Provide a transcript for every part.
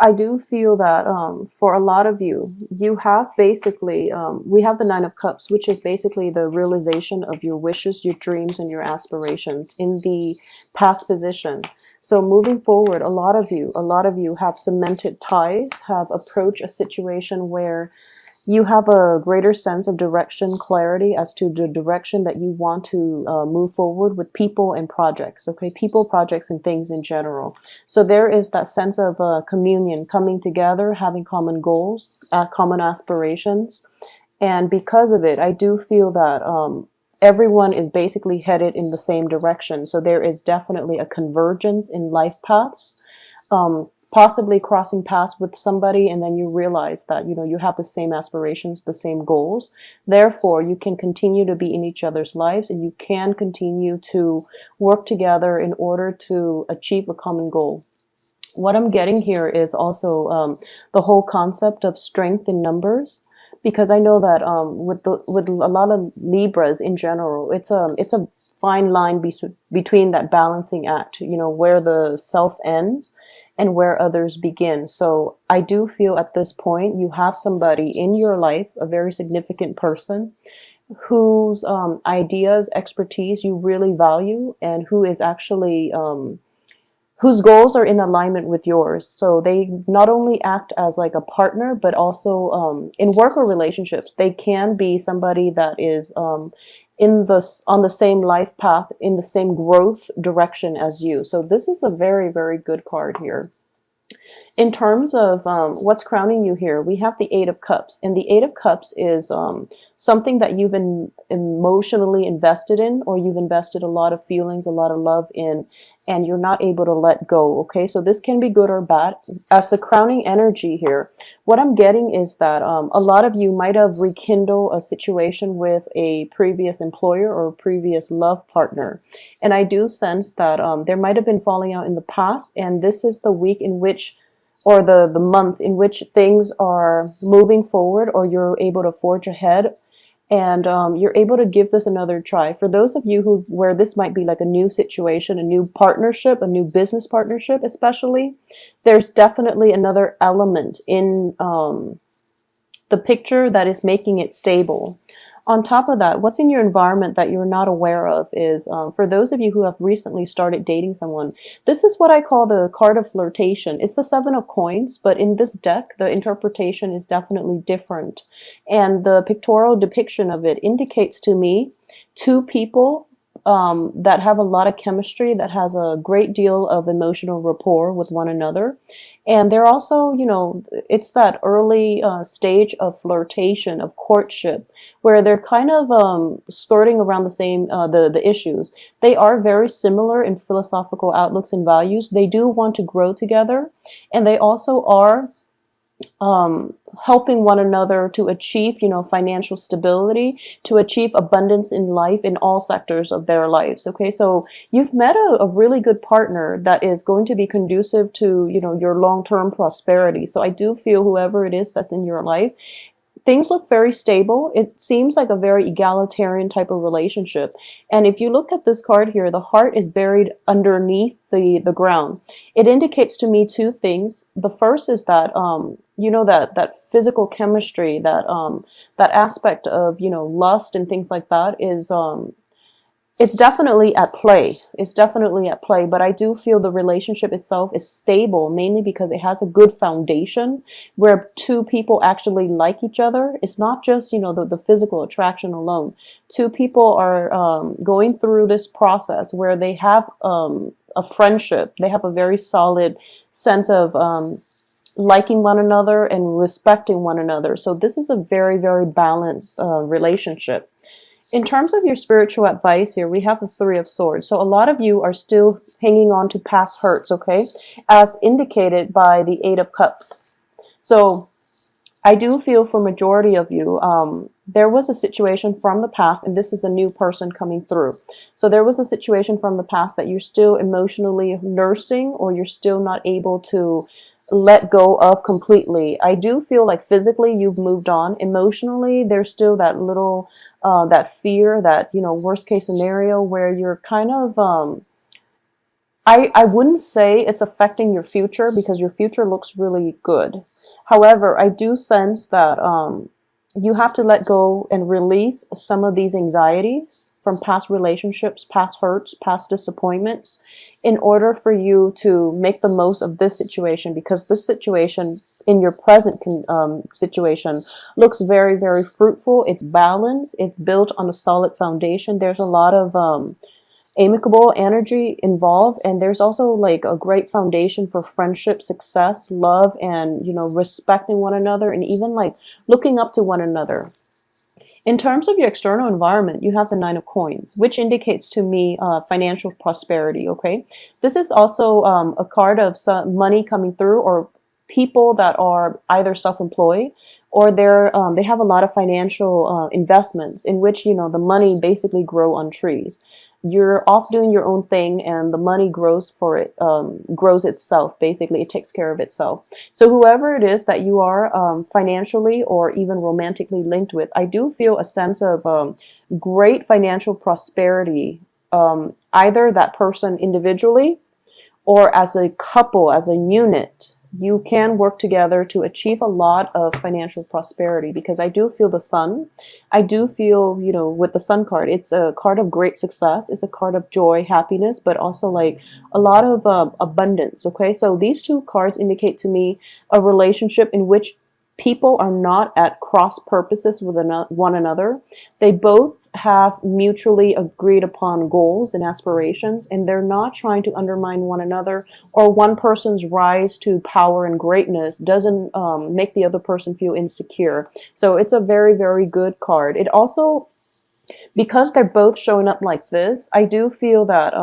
I do feel that for a lot of you, you have basically, we have the Nine of Cups, which is basically the realization of your wishes, your dreams, and your aspirations in the past position. So moving forward, a lot of you have cemented ties, have approached a situation where you have a greater sense of direction, clarity as to the direction that you want to move forward with people and projects, okay? People, projects, and things in general. So there is that sense of communion, coming together, having common goals, common aspirations. And because of it, I do feel that everyone is basically headed in the same direction. So there is definitely a convergence in life paths. Possibly crossing paths with somebody, and then you realize that you have the same aspirations, the same goals. Therefore, you can continue to be in each other's lives, and you can continue to work together in order to achieve a common goal. What I'm getting here is also the whole concept of strength in numbers, because I know that with a lot of Libras in general, it's a fine line between that balancing act, where the self ends and where others begin. So I do feel at this point you have somebody in your life, a very significant person, whose ideas, expertise you really value, and who is actually whose goals are in alignment with yours. So they not only act as like a partner, but also in work or relationships, they can be somebody that is on the same life path, in the same growth direction as you. So this is a very, very good card here. In terms of what's crowning you here, we have the Eight of Cups. And the Eight of Cups is something that you've been emotionally invested in, or you've invested a lot of feelings, a lot of love in, and you're not able to let go, okay? So this can be good or bad. As the crowning energy here, what I'm getting is that a lot of you might have rekindled a situation with a previous employer or a previous love partner. And I do sense that there might have been falling out in the past, and this is the week in which, or the month in which things are moving forward, or you're able to forge ahead, and you're able to give this another try. For those of you where this might be like a new situation, a new partnership, a new business partnership especially, there's definitely another element in the picture that is making it stable. On top of that, what's in your environment that you're not aware of is, for those of you who have recently started dating someone, this is what I call the card of flirtation. It's the Seven of Coins, but in this deck, the interpretation is definitely different. And the pictorial depiction of it indicates to me two people that have a lot of chemistry, that has a great deal of emotional rapport with one another. And they're also, it's that early stage of flirtation, of courtship, where they're kind of skirting around the same, the issues. They are very similar in philosophical outlooks and values. They do want to grow together, and they also are helping one another to achieve, financial stability, to achieve abundance in life in all sectors of their lives. Okay, so you've met a really good partner that is going to be conducive to, your long-term prosperity. So I do feel whoever it is that's in your life, things look very stable. It seems like a very egalitarian type of relationship. And if you look at this card here, the heart is buried underneath the ground. It indicates to me two things. The first is that, that physical chemistry, that aspect of, lust and things like that is, it's definitely at play. It's definitely at play, but I do feel the relationship itself is stable, mainly because it has a good foundation where two people actually like each other. It's not just, the physical attraction alone. Two people are going through this process where they have a friendship. They have a very solid sense of liking one another and respecting one another. So this is a very, very balanced relationship. In terms of your spiritual advice here, we have the Three of Swords. So a lot of you are still hanging on to past hurts, okay? As indicated by the Eight of Cups. So I do feel for majority of you, there was a situation from the past, and this is a new person coming through. So there was a situation from the past that you're still emotionally nursing, or you're still not able to let go of completely. I do feel like physically you've moved on. Emotionally, there's still that little, that fear, that, worst case scenario where you're kind of, I wouldn't say it's affecting your future because your future looks really good. However, I do sense that you have to let go and release some of these anxieties from past relationships, past hurts, past disappointments, in order for you to make the most of this situation, because this situation in your present situation looks very, very fruitful. It's balanced. It's built on a solid foundation. There's a lot of amicable energy involved, and there's also like a great foundation for friendship, success, love, and respecting one another, and even like looking up to one another. In terms of your external environment, you have the Nine of Coins, which indicates to me financial prosperity. Okay, this is also a card of some money coming through, or people that are either self-employed, or they have a lot of financial investments in which the money basically grow on trees. You're off doing your own thing, and the money grows for it, grows itself. Basically, it takes care of itself. So whoever it is that you are financially or even romantically linked with, I do feel a sense of great financial prosperity, either that person individually or as a couple, as a unit. You can work together to achieve a lot of financial prosperity, because I do feel the sun. I do feel, with the sun card, it's a card of great success. It's a card of joy, happiness, but also like a lot of abundance. Okay, so these two cards indicate to me a relationship in which people are not at cross purposes with one another. They both have mutually agreed upon goals and aspirations, and they're not trying to undermine one another, or one person's rise to power and greatness doesn't make the other person feel insecure. So it's a very, very good card. It also, because they're both showing up like this, I do feel that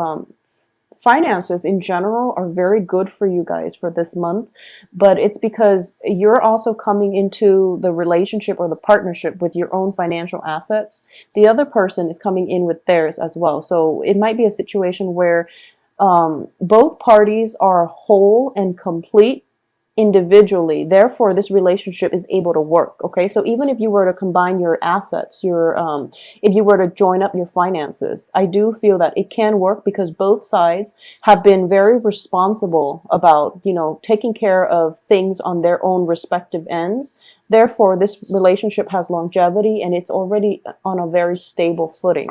finances in general are very good for you guys for this month, but it's because you're also coming into the relationship or the partnership with your own financial assets. The other person is coming in with theirs as well. So it might be a situation where both parties are whole and complete individually. Therefore, this relationship is able to work. Okay, so even if you were to combine your assets, if you were to join up your finances, I do feel that it can work, because both sides have been very responsible about taking care of things on their own respective ends. Therefore, this relationship has longevity, and it's already on a very stable footing.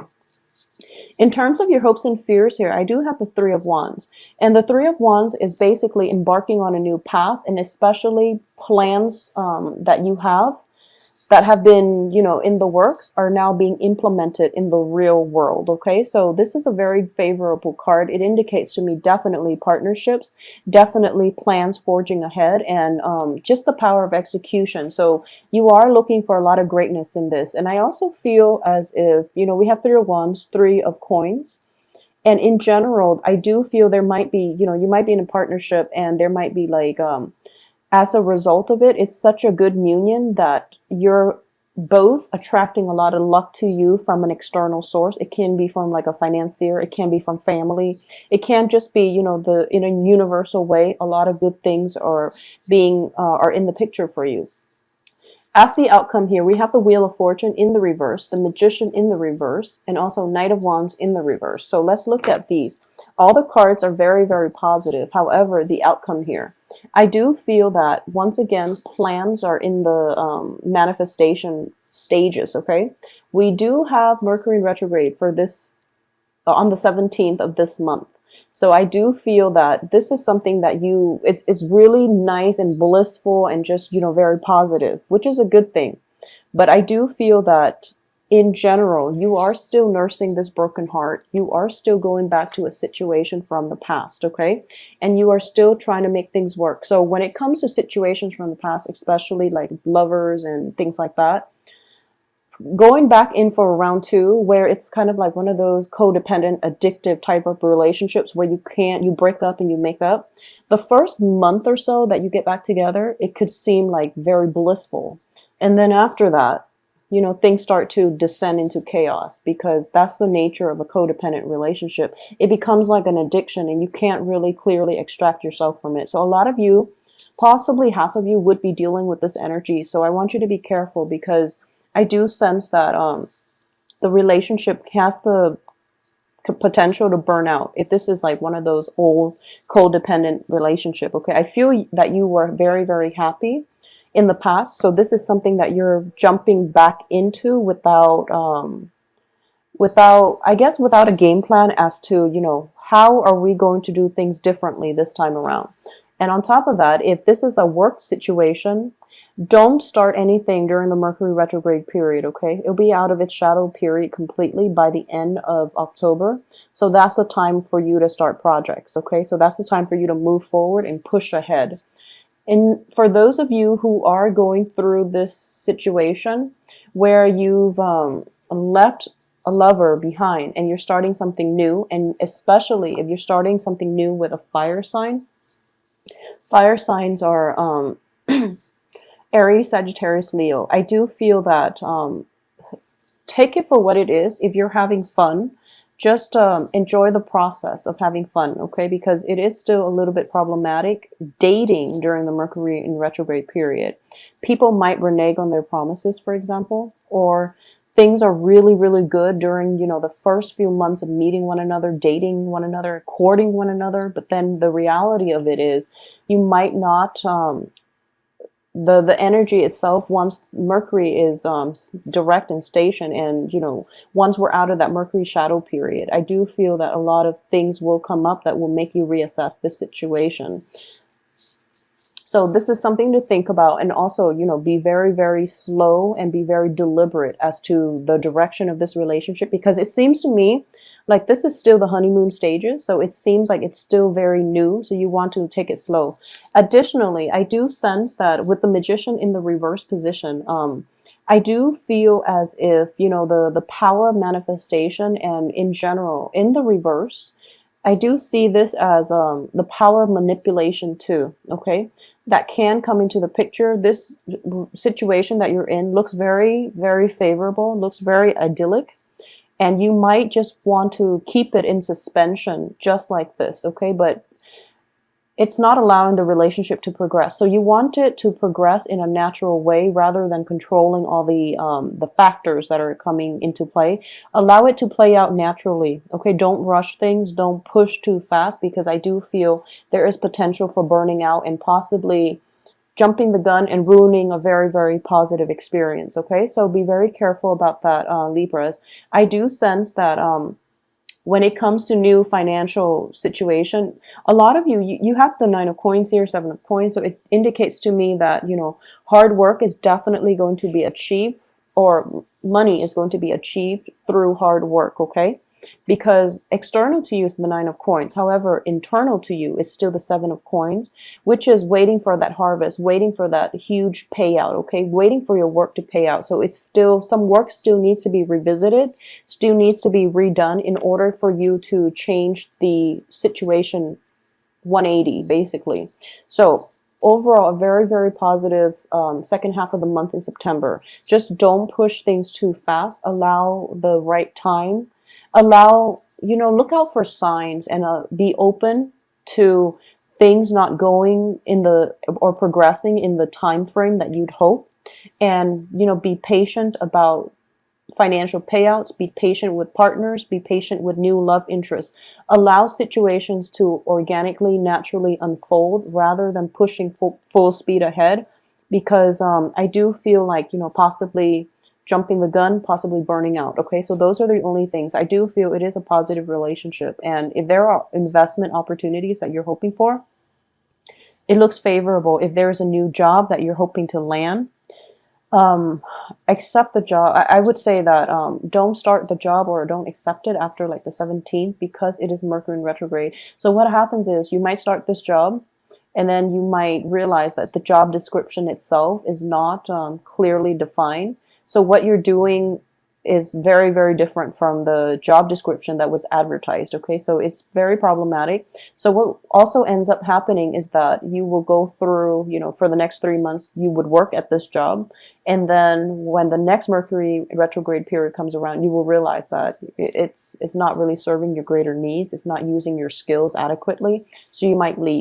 In terms of your hopes and fears here, I do have the Three of Wands. And the Three of Wands is basically embarking on a new path, and especially plans that you have that have been, in the works are now being implemented in the real world. Okay, so this is a very favorable card. It indicates to me definitely partnerships, definitely plans forging ahead, and just the power of execution. So you are looking for a lot of greatness in this. And I also feel as if, we have Three of Wands, Three of Coins. And in general, I do feel there might be, you might be in a partnership, and there might be like, as a result of it, it's such a good union that you're both attracting a lot of luck to you from an external source. It can be from like a financier, it can be from family, it can just be, in a universal way, a lot of good things are in the picture for you. As the outcome here, we have the Wheel of Fortune in the reverse, the Magician in the reverse, and also Knight of Wands in the reverse. So let's look at these. All the cards are very, very positive. However, the outcome here, I do feel that, once again, plans are in the manifestation stages, okay? We do have Mercury in retrograde for this on the 17th of this month. So I do feel that this is something that it's really nice and blissful and just, very positive, which is a good thing. But I do feel that in general, you are still nursing this broken heart. You are still going back to a situation from the past, okay? And you are still trying to make things work. So when it comes to situations from the past, especially like lovers and things like that, going back in for round two, where it's kind of like one of those codependent, addictive type of relationships where you break up and you make up. The first month or so that you get back together, it could seem like very blissful. And then after that, things start to descend into chaos, because that's the nature of a codependent relationship. It becomes like an addiction, and you can't really clearly extract yourself from it. So a lot of you, possibly half of you, would be dealing with this energy. So I want you to be careful, because I do sense that the relationship has the potential to burn out. If this is like one of those old codependent relationship, okay, I feel that you were very, very happy in the past. So this is something that you're jumping back into without, I guess, without a game plan as to, how are we going to do things differently this time around. And on top of that, if this is a work situation, don't start anything during the Mercury retrograde period, okay? It'll be out of its shadow period completely by the end of October. So that's the time for you to start projects, okay? So that's the time for you to move forward and push ahead. And for those of you who are going through this situation where you've left a lover behind and you're starting something new, and especially if you're starting something new with a fire sign, fire signs are Aries, Sagittarius, Leo. I do feel that take it for what it is. If you're having fun, just enjoy the process of having fun, okay? Because it is still a little bit problematic dating during the Mercury in retrograde period. People might renege on their promises, for example, or things are really, really good during, the first few months of meeting one another, dating one another, courting one another. But then the reality of it is you might not the energy itself, once Mercury is direct and station, and once we're out of that Mercury shadow period, I do feel that a lot of things will come up that will make you reassess this situation. So this is something to think about, and also, be very, very slow and be very deliberate as to the direction of this relationship, because it seems to me like this is still the honeymoon stages. So it seems like it's still very new. So you want to take it slow. Additionally, I do sense that with the Magician in the reverse position, I do feel as if, the power of manifestation and in general, in the reverse, I do see this as the power of manipulation too, okay? That can come into the picture. This situation that you're in looks very, very favorable, looks very idyllic. And you might just want to keep it in suspension just like this, okay? But it's not allowing the relationship to progress. So you want it to progress in a natural way rather than controlling all the factors that are coming into play. Allow it to play out naturally, okay? Don't rush things. Don't push too fast, because I do feel there is potential for burning out and possibly jumping the gun and ruining a very, very positive experience, okay? So be very careful about that, Libras. I do sense that when it comes to new financial situation, a lot of you have the 9 of coins here, 7 of coins, so it indicates to me that, hard work is definitely going to be achieved, or money is going to be achieved through hard work, okay? Because external to you is the 9 of coins. However, internal to you is still the 7 of coins, which is waiting for that harvest, waiting for that huge payout, okay? Waiting for your work to pay out. So it's still, some work still needs to be revisited, still needs to be redone in order for you to change the situation 180, basically. So overall, a very, very positive second half of the month in September. Just don't push things too fast. Allow the right time. Allow, look out for signs, and be open to things not going in or progressing in the time frame that you'd hope. And, be patient about financial payouts, be patient with partners, be patient with new love interests. Allow situations to organically, naturally unfold rather than pushing full speed ahead, because I do feel like, possibly jumping the gun, possibly burning out. Okay, so those are the only things. I do feel it is a positive relationship. And if there are investment opportunities that you're hoping for, it looks favorable. If there's a new job that you're hoping to land, accept the job. I would say that don't start the job or don't accept it after like the 17th, because it is Mercury in retrograde. So what happens is you might start this job, and then you might realize that the job description itself is not clearly defined. So what you're doing is very, very different from the job description that was advertised, okay? So it's very problematic. So what also ends up happening is that you will go through, for the next 3 months, you would work at this job. And then when the next Mercury retrograde period comes around, you will realize that it's not really serving your greater needs. It's not using your skills adequately. So you might leave,